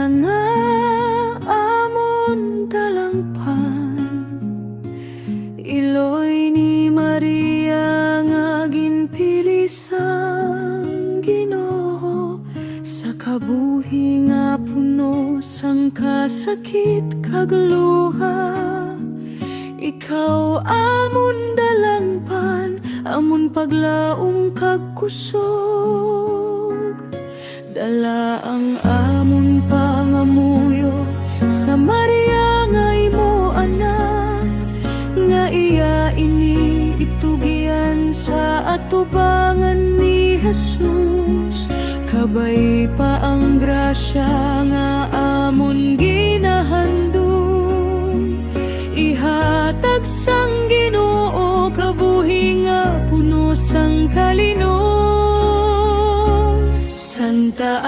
na amon dalangpan, iloy ni Maria nga ginpili sang Ginoo, sa kabuhi nga puno sang kasakit kag luha. Ikaw amon dalangpan, amon paglaom kag kusog. Dala ang amon pangamuyo sa Maria nga imo anak, nga iya ini itugian sa atubangan ni Jesus. Kabay pa ang grasya nga amon ginahandom, ihatag sang Ginoo kabuhi nga puno sang kalinom. Santa